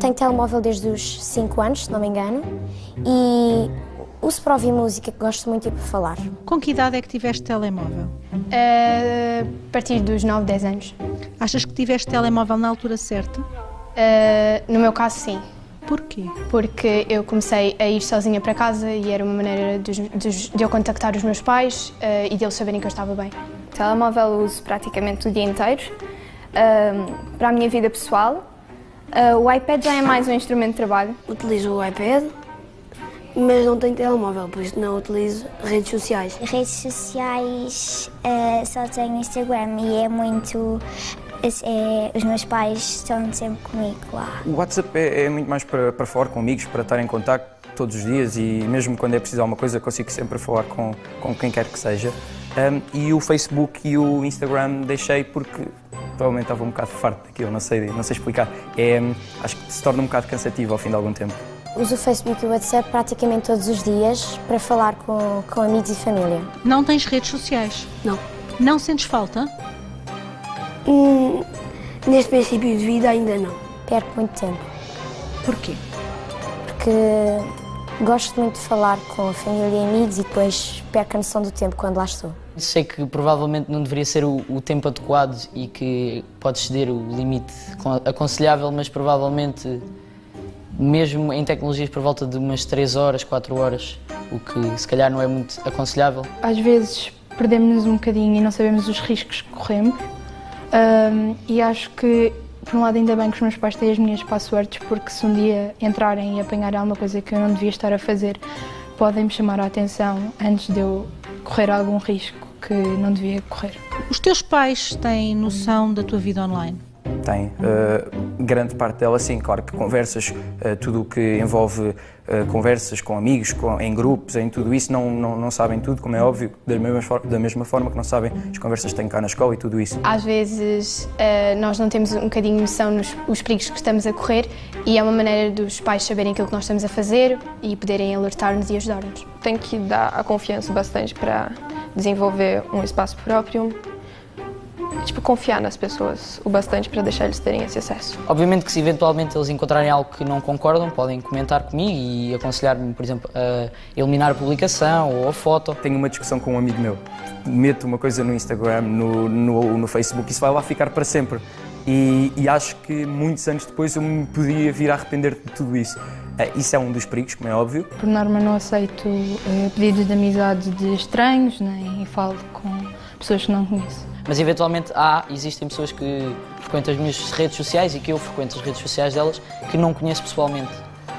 tenho telemóvel desde os 5 anos, se não me engano, e uso para ouvir música, que gosto muito e para falar. Com que idade é que tiveste telemóvel? A partir dos 9, 10 anos. Achas que tiveste telemóvel na altura certa? No meu caso, sim. Porquê? Porque eu comecei a ir sozinha para casa e era uma maneira de eu contactar os meus pais e deles saberem que eu estava bem. O telemóvel uso praticamente o dia inteiro, para a minha vida pessoal. O iPad já é mais um instrumento de trabalho. Utilizo o iPad, mas não tenho telemóvel, por isso não utilizo redes sociais. Redes sociais só tenho Instagram e é muito... os meus pais estão sempre comigo lá. O WhatsApp é muito mais para falar com amigos, para estar em contacto todos os dias e mesmo quando é preciso alguma coisa consigo sempre falar com quem quer que seja. E o Facebook e o Instagram deixei porque provavelmente estava um bocado farto daquilo, não sei explicar. Acho que se torna um bocado cansativo ao fim de algum tempo. Uso o Facebook e o WhatsApp praticamente todos os dias para falar com amigos e família. Não tens redes sociais? Não. Não sentes falta? Neste princípio de vida ainda não. Perco muito tempo. Porquê? Porque gosto muito de falar com a família e amigos e depois perco a noção do tempo quando lá estou. Sei que provavelmente não deveria ser o tempo adequado e que pode exceder o limite aconselhável, mas provavelmente, mesmo em tecnologias por volta de umas 3 horas, 4 horas, o que se calhar não é muito aconselhável. Às vezes perdemos-nos um bocadinho e não sabemos os riscos que corremos. E acho que, por um lado, ainda bem que os meus pais têm as minhas passwords, porque se um dia entrarem e apanharem alguma coisa que eu não devia estar a fazer, podem-me chamar a atenção antes de eu correr algum risco que não devia correr. Os teus pais têm noção da tua vida online? Tem. Grande parte dela, sim. Claro que conversas, tudo o que envolve conversas com amigos, em grupos, em tudo isso, não sabem tudo, como é óbvio, da mesma forma que não sabem as conversas que têm cá na escola e tudo isso. Às vezes nós não temos um bocadinho noção nos perigos que estamos a correr e é uma maneira dos pais saberem aquilo que nós estamos a fazer e poderem alertar-nos e ajudar-nos. Tenho que dar a confiança bastante para desenvolver um espaço próprio. Confiar nas pessoas o bastante para deixar eles terem esse acesso. Obviamente que se eventualmente eles encontrarem algo que não concordam, podem comentar comigo e aconselhar-me, por exemplo, a eliminar a publicação ou a foto. Tenho uma discussão com um amigo meu, meto uma coisa no Instagram, no Facebook, isso vai lá ficar para sempre. E acho que muitos anos depois eu me podia vir a arrepender de tudo isso. Isso é um dos perigos, como é óbvio. Por norma não aceito pedidos de amizade de estranhos, nem falo com pessoas que não conheço. Mas eventualmente existem pessoas que frequentam as minhas redes sociais e que eu frequento as redes sociais delas que não conheço pessoalmente.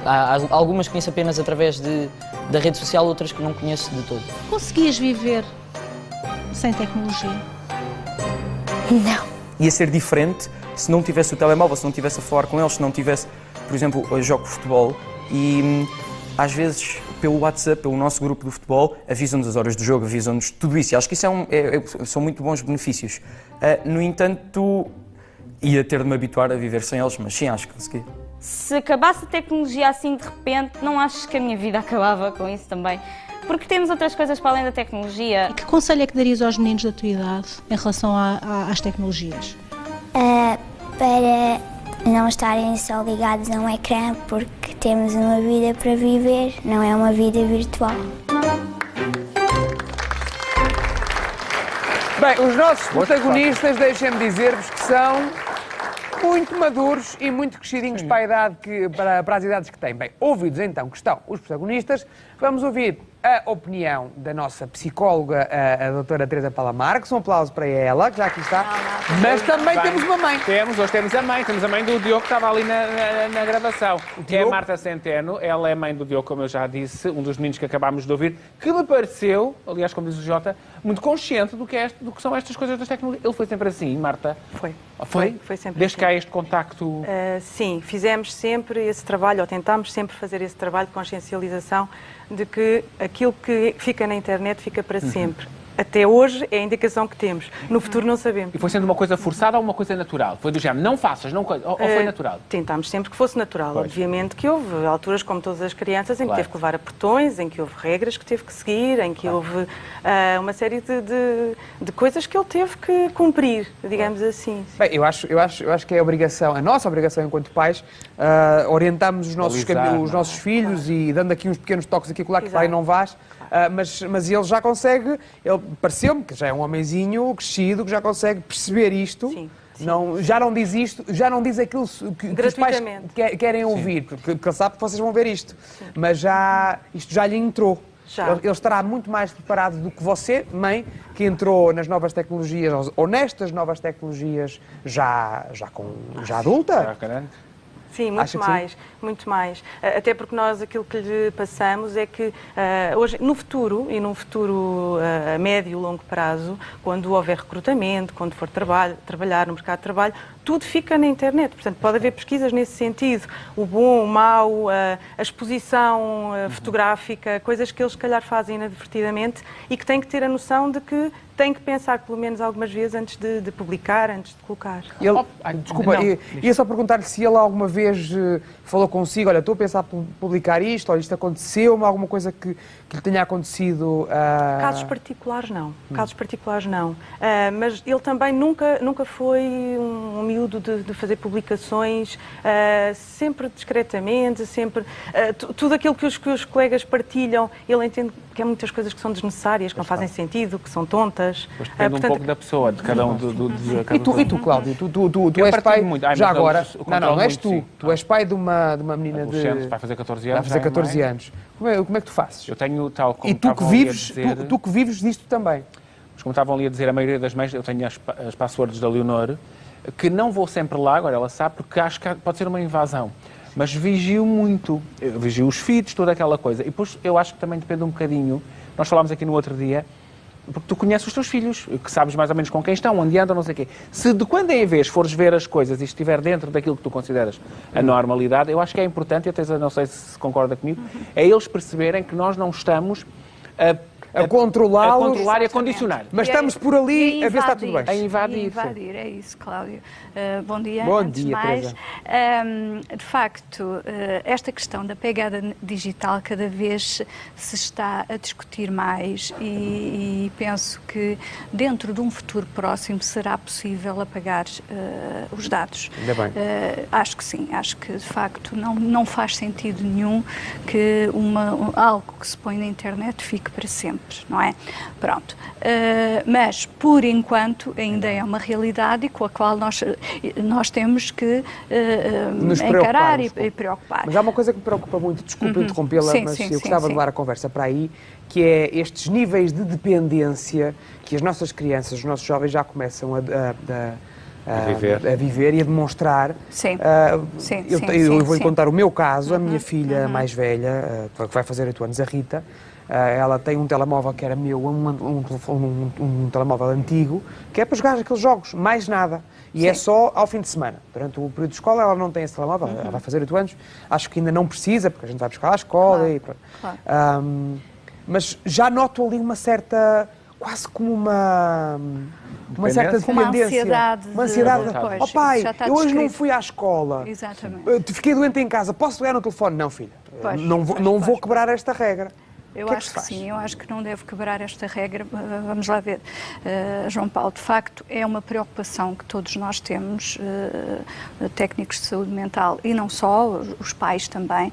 Há algumas que conheço apenas através da rede social, outras que não conheço de todo. Conseguias viver sem tecnologia? Não. Ia ser diferente se não tivesse o telemóvel, se não tivesse a falar com eles, se não tivesse, por exemplo, eu jogo futebol e às vezes pelo WhatsApp, pelo nosso grupo de futebol, avisam-nos as horas do jogo, avisam-nos tudo isso. E acho que isso são muito bons benefícios. No entanto, ia ter de me habituar a viver sem eles, mas sim, acho que consegui. Se acabasse a tecnologia assim de repente, não achas que a minha vida acabava com isso também? Porque temos outras coisas para além da tecnologia. E que conselho é que darias aos meninos da tua idade em relação às tecnologias? Para não estarem só ligados a um ecrã, porque temos uma vida para viver, não é uma vida virtual. Bem, os nossos protagonistas, deixem-me dizer-vos que são muito maduros e muito crescidinhos para as idades que têm. Bem, ouvidos então que estão os protagonistas, vamos ouvir a opinião da nossa psicóloga, a doutora Teresa Paula Marques. Um aplauso para ela, que já aqui está. Mas também temos uma mãe. Hoje temos a mãe do Diogo que estava ali na gravação. É a Marta Centeno, ela é mãe do Diogo, como eu já disse, um dos meninos que acabámos de ouvir, que me pareceu, aliás, como diz o Jota, muito consciente do que são estas coisas das tecnologias. Ele foi sempre assim, Marta? Foi sempre Desde assim. que há este contacto... Sim, fizemos sempre esse trabalho, ou tentámos sempre fazer esse trabalho de consciencialização de que aquilo que fica na internet fica para sempre. Até hoje é a indicação que temos. No futuro não sabemos. E foi sendo uma coisa forçada ou uma coisa natural? Foi do género, não faças, não ou foi natural? Tentámos sempre que fosse natural. Pois. Obviamente que houve alturas, como todas as crianças, em que teve que levar apertões, em que houve regras que teve que seguir, em que houve uma série de coisas que ele teve que cumprir, digamos assim. Bem, eu acho que é a nossa obrigação enquanto pais, orientarmos os nossos filhos e dando aqui uns pequenos toques aqui e lá que vai e não vás. Mas ele já consegue, ele pareceu-me que já é um homenzinho crescido, que já consegue perceber isto. Sim. Não, já não diz isto, já não diz aquilo que os pais querem ouvir, porque ele sabe que vocês vão ver isto. Sim. Mas isto já lhe entrou. Ele estará muito mais preparado do que você, mãe, que entrou nas novas tecnologias, ou nestas novas tecnologias já adulta. Sim, muito mais. Até porque nós aquilo que lhe passamos é que hoje, no futuro, e num futuro a médio e longo prazo, quando houver recrutamento, quando for trabalhar no mercado de trabalho, tudo fica na internet. Portanto, pode haver pesquisas nesse sentido. O bom, o mau, a exposição fotográfica, coisas que eles, se calhar, fazem inadvertidamente e que têm que ter a noção de que têm que pensar pelo menos algumas vezes antes de publicar, antes de colocar. Desculpa, ia só perguntar-lhe se ele alguma vez falou consigo, olha, estou a pensar em publicar isto, ou isto aconteceu-me, alguma coisa que lhe tenha acontecido... Casos particulares não, mas ele também nunca foi um miúdo de fazer publicações, sempre discretamente, sempre... tudo aquilo que os colegas partilham, ele entende que há muitas coisas que são desnecessárias, que não fazem sentido, que são tontas. Mas depende um pouco da pessoa, de cada um. E tu, Cláudio? Tu és pai, já agora... Não és tu. Tu és pai de uma menina de... Vai fazer 14 anos. Vai fazer 14 anos. Como é que tu fazes? Eu tenho tal como e tu que vives disto também. Mas como estavam ali a dizer, a maioria das mães, eu tenho as passwords da Leonor, que não vou sempre lá, agora ela sabe, porque acho que pode ser uma invasão. Mas vigio muito. Eu vigio os feeds, toda aquela coisa. E depois eu acho que também depende um bocadinho. Nós falámos aqui no outro dia, porque tu conheces os teus filhos, que sabes mais ou menos com quem estão, onde andam, não sei o quê. Se de quando em vez fores ver as coisas e estiver dentro daquilo que tu consideras a normalidade, eu acho que é importante, e até não sei se concorda comigo, é eles perceberem que nós não estamos a controlá-los, e a condicionar. Mas estamos por ali a ver se está tudo bem. A invadir. É isso, Cláudio. Bom dia. Bom dia, Teresa. De facto, esta questão da pegada digital cada vez se está a discutir mais e penso que dentro de um futuro próximo será possível apagar os dados. Ainda bem. Acho que sim. Acho que, de facto, não faz sentido nenhum que algo que se põe na internet fique para sempre. Não é? Pronto. Mas, por enquanto, ainda é uma realidade com a qual nós temos que encarar e preocupar. Mas há uma coisa que me preocupa muito, desculpa interrompê-la, mas eu gostava de levar a conversa para aí, que é estes níveis de dependência que as nossas crianças, os nossos jovens já começam a viver e a demonstrar. Eu vou contar o meu caso, a minha filha mais velha, que vai fazer 8 anos, a Rita. Ela tem um telemóvel que era meu, um telemóvel antigo, que é para jogar aqueles jogos, mais nada. E é só ao fim de semana. Durante o período de escola ela não tem esse telemóvel, ela vai fazer 8 anos. Acho que ainda não precisa, porque a gente vai buscar à escola e pronto. Mas já noto ali uma certa, quase como uma certa dependência. Uma ansiedade. Oh pai, eu hoje não fui à escola. Exatamente. Fiquei doente em casa, posso pegar no telefone? Não, filha. Não vou quebrar esta regra. Eu acho que sim, eu acho que não deve quebrar esta regra. Vamos lá ver. João Paulo, de facto, é uma preocupação que todos nós temos, técnicos de saúde mental, e não só, os pais também,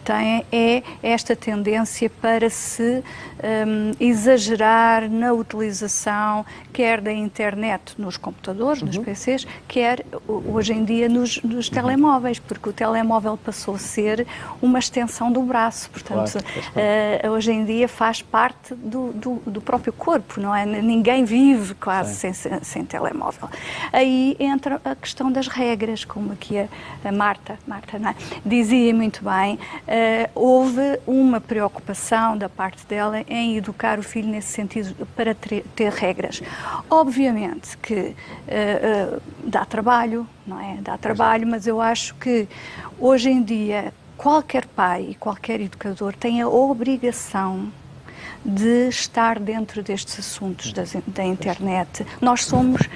têm, é esta tendência para se exagerar na utilização, quer da internet nos computadores, nos PCs, quer hoje em dia nos telemóveis, porque o telemóvel passou a ser uma extensão do braço. Portanto, hoje em dia faz parte do próprio corpo, não é? Ninguém vive quase sem telemóvel. Aí entra a questão das regras, como aqui a Marta não é? Dizia muito bem, houve uma preocupação da parte dela em educar o filho nesse sentido, para ter regras. Obviamente que dá trabalho, não é? Dá trabalho, mas eu acho que hoje em dia qualquer pai e qualquer educador tem a obrigação de estar dentro destes assuntos da internet. Nós somos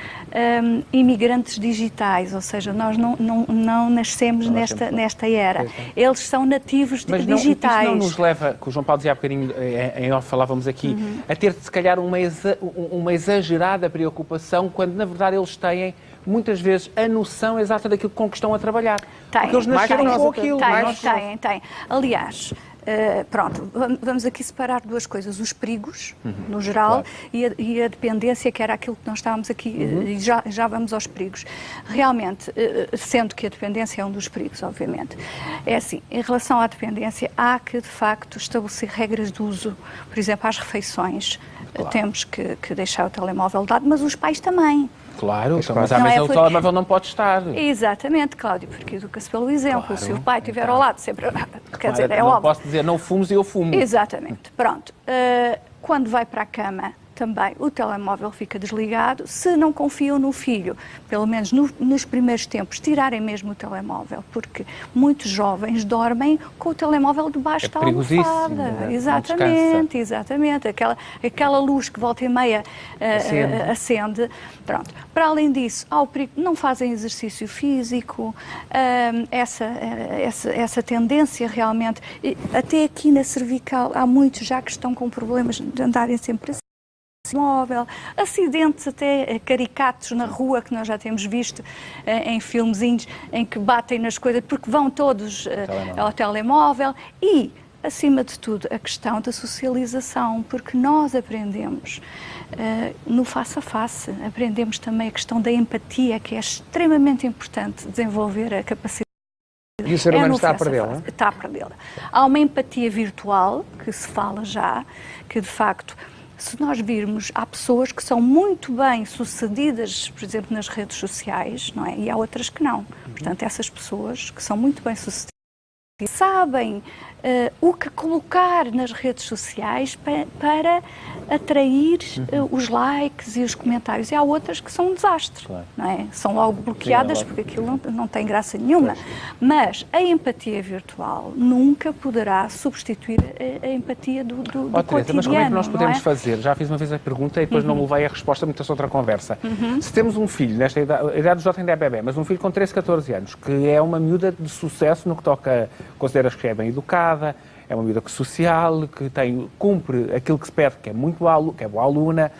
imigrantes digitais, ou seja, nós não nascemos nesta era. Eles são nativos digitais. Isso não nos leva, que o João Paulo dizia há bocadinho, em off falávamos aqui, a ter, se calhar, uma exagerada preocupação, quando, na verdade, eles têm, muitas vezes, a noção exata daquilo com que estão a trabalhar. Porque eles nasceram com aquilo. Tem. Aliás, pronto, vamos aqui separar duas coisas, os perigos, no geral, claro, e a dependência, que era aquilo que nós estávamos aqui, e já vamos aos perigos. Realmente, sendo que a dependência é um dos perigos, obviamente. É assim, em relação à dependência, há que, de facto, estabelecer regras de uso, por exemplo, às refeições, claro, temos que deixar o telemóvel de lado, mas os pais também. Claro, mas à mesa o telemóvel não pode estar. Exatamente, Cláudio, porque educa-se pelo exemplo. Claro. Se o pai estiver ao lado, sempre... Quer dizer, é não óbvio. Posso dizer, não fumes e eu fumo. Exatamente. Pronto. Quando vai para a cama, também o telemóvel fica desligado. Se não confiam no filho, pelo menos nos primeiros tempos, tirarem mesmo o telemóvel, porque muitos jovens dormem com o telemóvel debaixo da almofada. Exatamente. Aquela luz que volta e meia acende. Pronto. Para além disso, há o perigo, não fazem exercício físico, essa tendência realmente, até aqui na cervical, há muitos já que estão com problemas de andarem sempre assim. Móvel, acidentes até caricatos na rua que nós já temos visto em filmezinhos em que batem nas coisas porque vão todos ao telemóvel e, acima de tudo, a questão da socialização, porque nós aprendemos no face a face, aprendemos também a questão da empatia, que é extremamente importante desenvolver a capacidade. E o ser humano está a perdê-la? Está a perdê-la. Há uma empatia virtual, que se fala já, que de facto, se nós virmos, há pessoas que são muito bem sucedidas, por exemplo, nas redes sociais, não é? E há outras que não. Portanto, essas pessoas que são muito bem sucedidas sabem o que colocar nas redes sociais para atrair os likes e os comentários. E há outras que são um desastre, claro, não é? São logo bloqueadas porque aquilo não tem graça nenhuma. Mas a empatia virtual nunca poderá substituir a empatia do cotidiano. Mas como é que nós podemos fazer? Já fiz uma vez a pergunta e depois não me levei a resposta, muita outra conversa. Se temos um filho, nesta idade, a idade do Jota ainda é bebê, mas um filho com 13, 14 anos, que é uma miúda de sucesso no que toca, consideras que é bem educada, é uma miúda social, que cumpre aquilo que se pede, que é que é boa aluna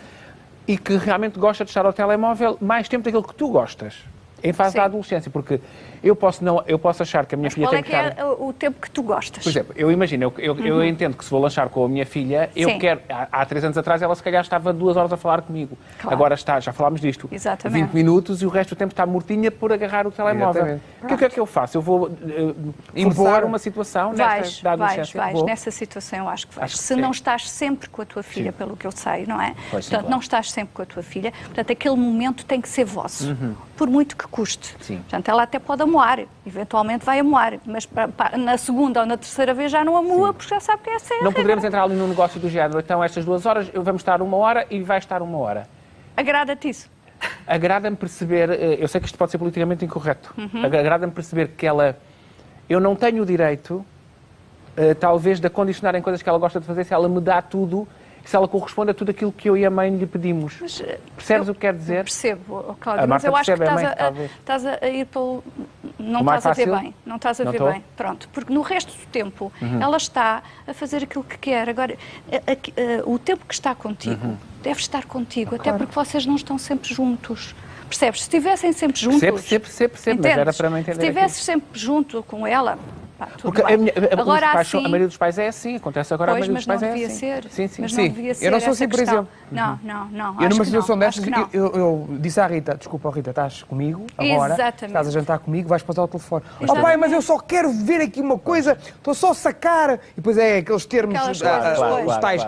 e que realmente gosta de estar ao telemóvel mais tempo daquilo que tu gostas, em fase da adolescência, porque eu posso achar que a minha filha tem que estar... Qual é o tempo que tu gostas? Por exemplo, eu imagino, eu entendo que se vou lanchar com a minha filha, eu quero... Há 3 anos atrás ela se calhar estava 2 horas a falar comigo. Claro. Agora está, já falámos disto, exatamente, 20 minutos e o resto do tempo está mortinha por agarrar o telemóvel. O que é que eu faço? Eu vou impor uma situação da adolescência? Vais. Nessa situação eu acho que vais. Se não estás sempre com a tua filha, pelo que eu sei, não é? Pois, portanto, não estás sempre com a tua filha, portanto, aquele momento tem que ser vosso, por muito que custe. Sim. Portanto, ela até pode amoar, eventualmente vai amoar, mas na segunda ou na terceira vez já não amoa, porque já sabe que essa é a Não poderemos entrar ali num negócio do género, então estas 2 horas, vamos estar 1 hora e vai estar 1 hora. Agrada-te isso? Agrada-me perceber, eu sei que isto pode ser politicamente incorreto, agrada-me perceber que eu não tenho o direito, talvez, de a condicionar em coisas que ela gosta de fazer, se ela me dá tudo, se ela corresponde a tudo aquilo que eu e a mãe lhe pedimos. Mas, percebes o que quer dizer? Percebo, Cláudio, mas eu acho que estás a ir pelo... Não estás a ver bem. Não estás a ver bem. Pronto. Porque no resto do tempo ela está a fazer aquilo que quer. Agora, o tempo que está contigo deve estar contigo, até porque vocês não estão sempre juntos. Percebes? Se estivessem sempre juntos... Percebo, mas era para me entender. Se estivesses sempre junto com ela... Porque a maioria dos pais é assim, acontece agora, a maioria dos pais é assim. Mas não devia ser. Eu não sou assim, por exemplo. Não. Eu numa situação destas, eu disse à Rita, desculpa, Rita, estás comigo agora, estás a jantar comigo, vais passar o telefone. Oh pai, mas eu só quero ver aqui uma coisa, estou só a sacar. E depois é aqueles termos, os tais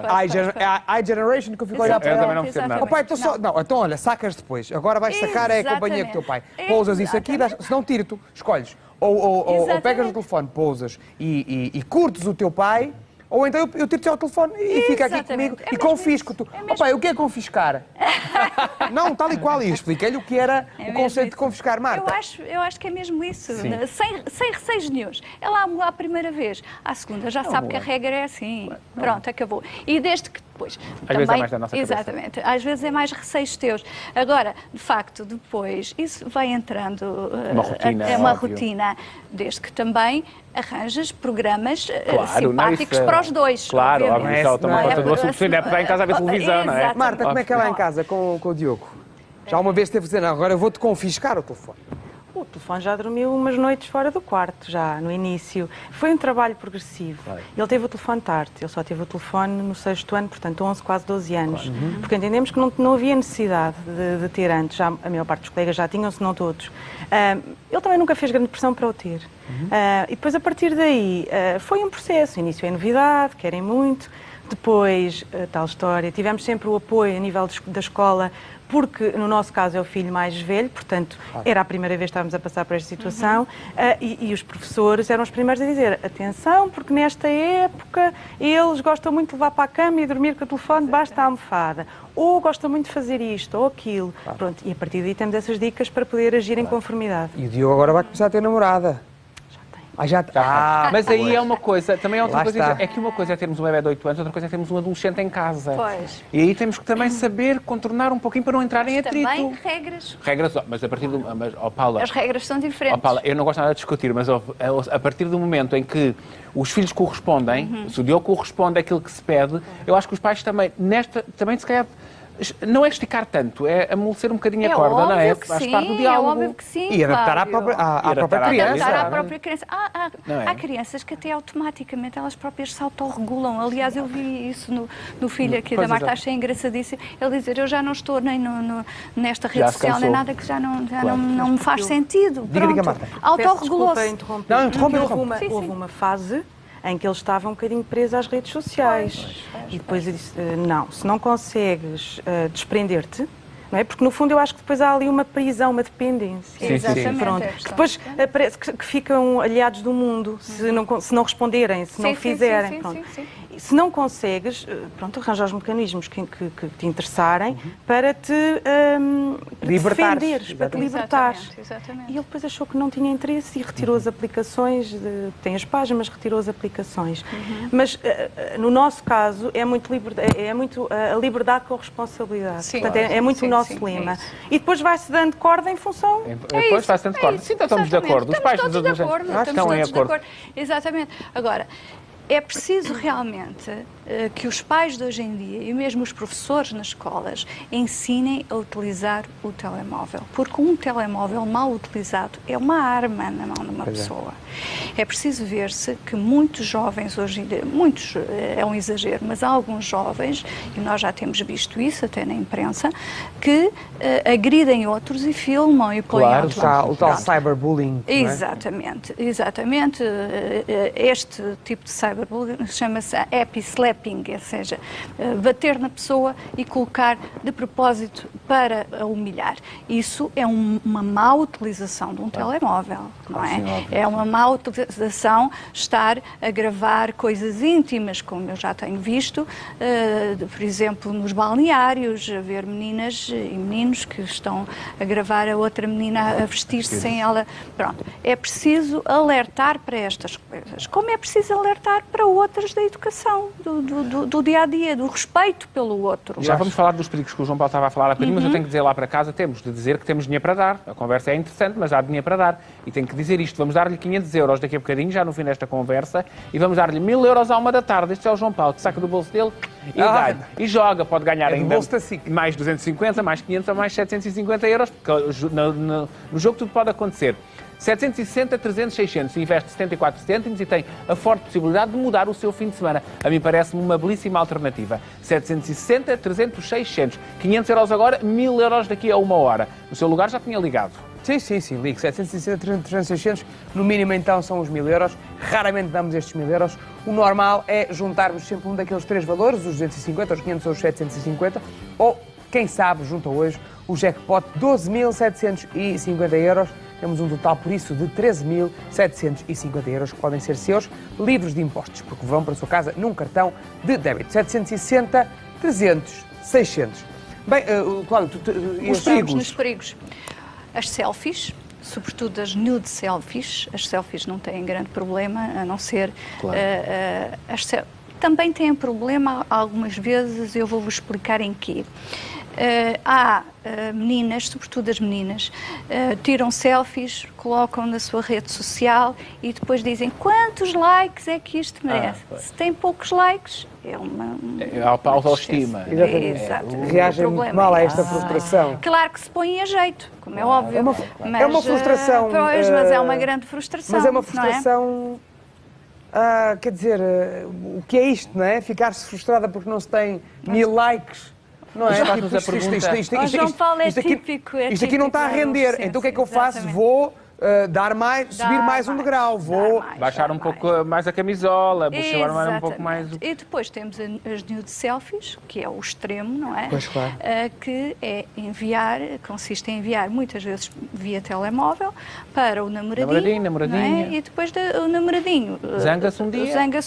I-generation, que eu fico a olhar para ela. Eu também não percebo nada. Oh pai, estou só... Não, então olha, sacas depois. Agora vais sacar a companhia com o teu pai. Pousas isso aqui, se não tiro-te, escolhes. Ou pegas o telefone, pousas e curtes o teu pai, ou então eu tiro-te ao telefone e fica aqui comigo e confisco-te. Pai, o que é confiscar? Não, tal e qual. E expliquei-lhe o que era o conceito de confiscar, Marta. Eu acho que é mesmo isso, sem receios nenhuns. Ela amou à primeira vez, à segunda já sabe que a regra é assim. Pronto, acabou. E desde que Pois, às vezes é mais da nossa cabeça. Exatamente, às vezes é mais receios teus. Agora, de facto, depois, isso vai entrando uma rotina, desde que também arranjas programas simpáticos para os dois. Claro, óbvio, isso também conta do assunto, é porque está em casa a ver televisão, não é? Marta, como é que é lá em casa com o Diogo? Já uma vez teve que dizer, não, agora eu vou-te confiscar o telefone. O telefone já dormiu umas noites fora do quarto, já no início. Foi um trabalho progressivo. Ele teve o telefone tarde, ele só teve o telefone no 6º ano, portanto 11, quase 12 anos. Porque entendemos que não havia necessidade de ter antes, já a maior parte dos colegas já tinham, se não todos. Ele também nunca fez grande pressão para o ter. E depois, a partir daí, foi um processo. O início é novidade, querem muito. Depois, tal história, tivemos sempre o apoio a nível da escola, porque no nosso caso é o filho mais velho, portanto era a primeira vez que estávamos a passar por esta situação, e os professores eram os primeiros a dizer atenção, porque nesta época eles gostam muito de levar para a cama e dormir com o telefone debaixo da almofada, ou gostam muito de fazer isto ou aquilo. Pronto, e a partir daí temos essas dicas para poder agir em conformidade. E o Diogo agora vai começar a ter namorada. Mas aí é uma coisa, também é outra coisa, é que uma coisa é termos um bebé de 8 anos, outra coisa é termos um adolescente em casa. Pois. E aí temos que também saber contornar um pouquinho para não entrar em atrito. Também regras. Regras, mas a partir do... Paula, as regras são diferentes. Paula, eu não gosto nada de discutir, mas a partir do momento em que os filhos correspondem, se o Diogo corresponde àquilo que se pede, eu acho que os pais também, também se calhar... Não é esticar tanto, é amolecer um bocadinho a corda, não é? Faz parte do diálogo. É óbvio que sim, e adaptar à própria criança. Adaptar à própria criança. Há crianças que até automaticamente elas próprias se autorregulam. Aliás, eu vi isso no filho aqui da Marta, achei engraçadíssimo. Ele dizer, eu já não estou nem nesta rede social, nem nada, que já não me faz sentido. Diga, Marta. Autorregulou-se. Não, interrompe. Houve uma fase em que ele estava um bocadinho preso às redes sociais. E depois eu disse, não, se não consegues desprender-te, não é? Porque no fundo eu acho que depois há ali uma prisão, uma dependência. Sim, exatamente. Pronto. Que depois parece que ficam aliados do mundo se não responderem, se não fizerem. Pronto. Se não consegues, pronto, arranja os mecanismos que te interessarem para te defenderes, para te libertares. Exatamente. E ele depois achou que não tinha interesse e retirou as aplicações, tem as páginas, mas retirou as aplicações. Mas no nosso caso é muito a liberdade com responsabilidade. Sim, portanto, é muito o nosso lema. E depois vai-se dando corda em função... Depois vai-se dando corda. Sim, estamos de acordo. Os pais dos adolescentes estão em acordo. Exatamente. Agora, é preciso realmente que os pais de hoje em dia e mesmo os professores nas escolas ensinem a utilizar o telemóvel, porque um telemóvel mal utilizado é uma arma na mão de uma pessoa. É preciso ver-se que muitos jovens hoje em dia, muitos é um exagero, mas há alguns jovens, e nós já temos visto isso até na imprensa, que agridem outros e filmam e põem o tal cyberbullying. Exatamente, exatamente. Este tipo de cyberbullying chama-se happy slapping, ou seja, bater na pessoa e colocar de propósito para a humilhar. Isso é uma má utilização de um telemóvel, não é? É uma má utilização estar a gravar coisas íntimas, como eu já tenho visto, por exemplo, nos balneários, a ver meninas e meninos que estão a gravar a outra menina a vestir-se sem ela. Pronto, é preciso alertar para estas coisas, como é preciso alertar para outras da educação, do dia-a-dia, do respeito pelo outro. Já vamos falar dos perigos que o João Paulo estava a falar há bocadinho, mas eu tenho que dizer lá para casa, temos de dizer que temos dinheiro para dar. A conversa é interessante, mas há dinheiro para dar. E tenho que dizer isto, vamos dar-lhe 500 euros daqui a bocadinho, já no fim desta conversa, e vamos dar-lhe 1000 euros à 1 da tarde. Este é o João Paulo, que saca do bolso dele e ganha. E joga, pode ganhar ainda mais 250, mais 500 ou mais 750 euros, porque no jogo tudo pode acontecer. 760, 300, 600, investe 74 cêntimos e tem a forte possibilidade de mudar o seu fim de semana. A mim parece-me uma belíssima alternativa. 760, 300, 600. 500 euros agora, 1000 euros daqui a 1 hora. No seu lugar já tinha ligado. Sim, ligo. 760, 300, 600. No mínimo, então, são os 1000 euros. Raramente damos estes 1000 euros. O normal é juntarmos sempre um daqueles três valores, os 250, os 500 ou os 750. Ou, quem sabe, junta hoje o jackpot 12.750 euros. Temos um total, por isso, de 13.750 euros que podem ser seus, livres de impostos, porque vão para a sua casa num cartão de débito. 760, 300, 600. Bem, Cláudio, os perigos. Nos perigos. As selfies, sobretudo as nude selfies. As selfies não têm grande problema, a não ser... também têm problema algumas vezes, eu vou-vos explicar em quê. Há meninas, sobretudo as meninas, tiram selfies, colocam na sua rede social e depois dizem quantos likes é que isto merece. Se tem poucos likes, é uma... É a autoestima. Exatamente. Reagem muito mal a esta frustração. Claro que se põem a jeito, como é óbvio. É uma frustração. Pois, mas é uma grande frustração. Mas é uma frustração... quer dizer, o que é isto, não é? Ficar-se frustrada porque não se tem 1000 likes. Não é? João Paulo é típico. Isto aqui não está a render. Então o que é que eu faço? Vou subir mais um degrau. Vou baixar um pouco mais a camisola, puxar um pouco mais... E depois temos as nude selfies, que é o extremo, não é? Pois, claro. Que é consiste em enviar muitas vezes via telemóvel para o namoradinho. Namoradinha. É? E depois o namoradinho zanga-se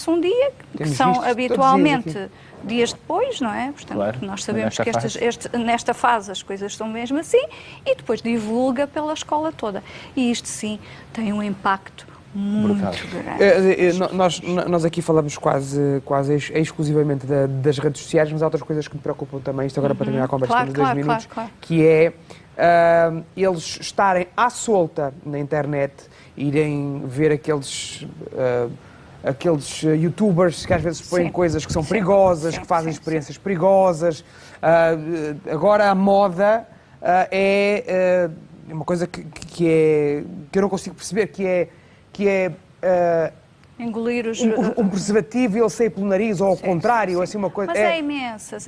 um dia. Que são habitualmente dias depois, não é? Portanto, claro, nós sabemos que nesta fase as coisas estão mesmo assim, e depois divulga pela escola toda. E isto sim tem um impacto muito grande. Nós aqui falamos quase exclusivamente das redes sociais, mas há outras coisas que me preocupam também, isto agora para terminar a conversa, temos 2 minutos, que é eles estarem à solta na internet, irem ver aqueles youtubers que às vezes põem coisas que são perigosas, que fazem experiências perigosas. Agora a moda é uma coisa que eu não consigo perceber, que é engolir um preservativo e ele sair pelo nariz, ou ao contrário, assim uma coisa... Mas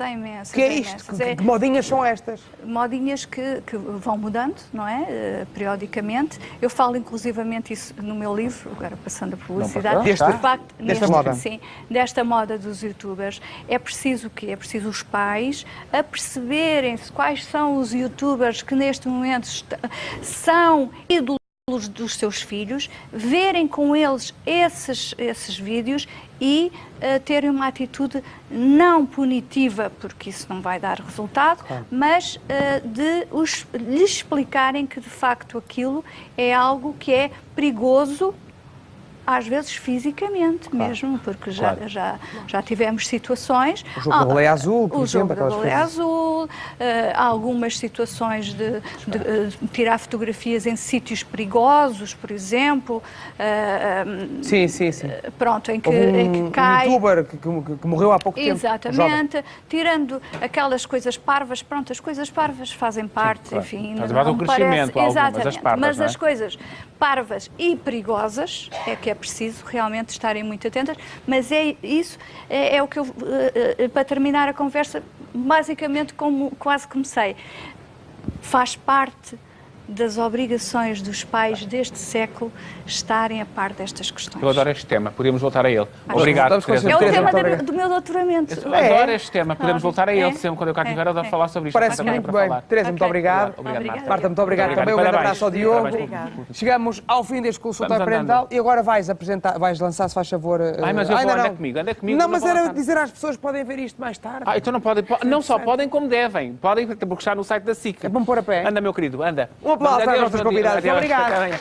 há imensas. Que é isto? Que modinhas são estas? Modinhas que vão mudando, não é? Periodicamente. Eu falo inclusivamente isso no meu livro, agora passando a publicidade. Desta moda dos youtubers. É preciso o quê? É preciso os pais a perceberem quais são os youtubers que neste momento são ídolos dos seus filhos, verem com eles esses vídeos e terem uma atitude não punitiva, porque isso não vai dar resultado, mas de lhes explicarem que de facto aquilo é algo que é perigoso, às vezes fisicamente mesmo, porque já tivemos situações... O jogo da boleia azul, por exemplo. O jogo da boleia azul, algumas situações de tirar fotografias em sítios perigosos, por exemplo. Sim. Pronto, em que cai... Um youtuber que morreu há pouco tempo. Exatamente. Tirando aquelas coisas parvas, pronto, as coisas parvas fazem parte, enfim... Não me parece... Exatamente, mas as coisas parvas e perigosas é que é preciso realmente estarem muito atentas, mas isso é o que eu, para terminar a conversa, basicamente como quase comecei, faz parte das obrigações dos pais deste século estarem a par destas questões. Eu adoro este tema, podemos voltar a ele. Obrigado, Teresa. É o tema do meu doutoramento. Eu adoro este tema, podemos voltar a ele sempre quando eu cá estiver, eu adoro falar sobre isto. Parece muito bem. Teresa, muito obrigado. Marta, muito obrigado também. Um grande abraço ao Diogo. Chegamos ao fim deste consultório parental e agora vais lançar, se faz favor... Mas eu vou andar comigo. Não, mas era dizer às pessoas que podem ver isto mais tarde. Então não podem, não só podem como devem. Podem, porque está no site da SIC. Vamos pôr a pé. Anda, meu querido, anda. Um aplauso para os nossos convidados. Obrigado.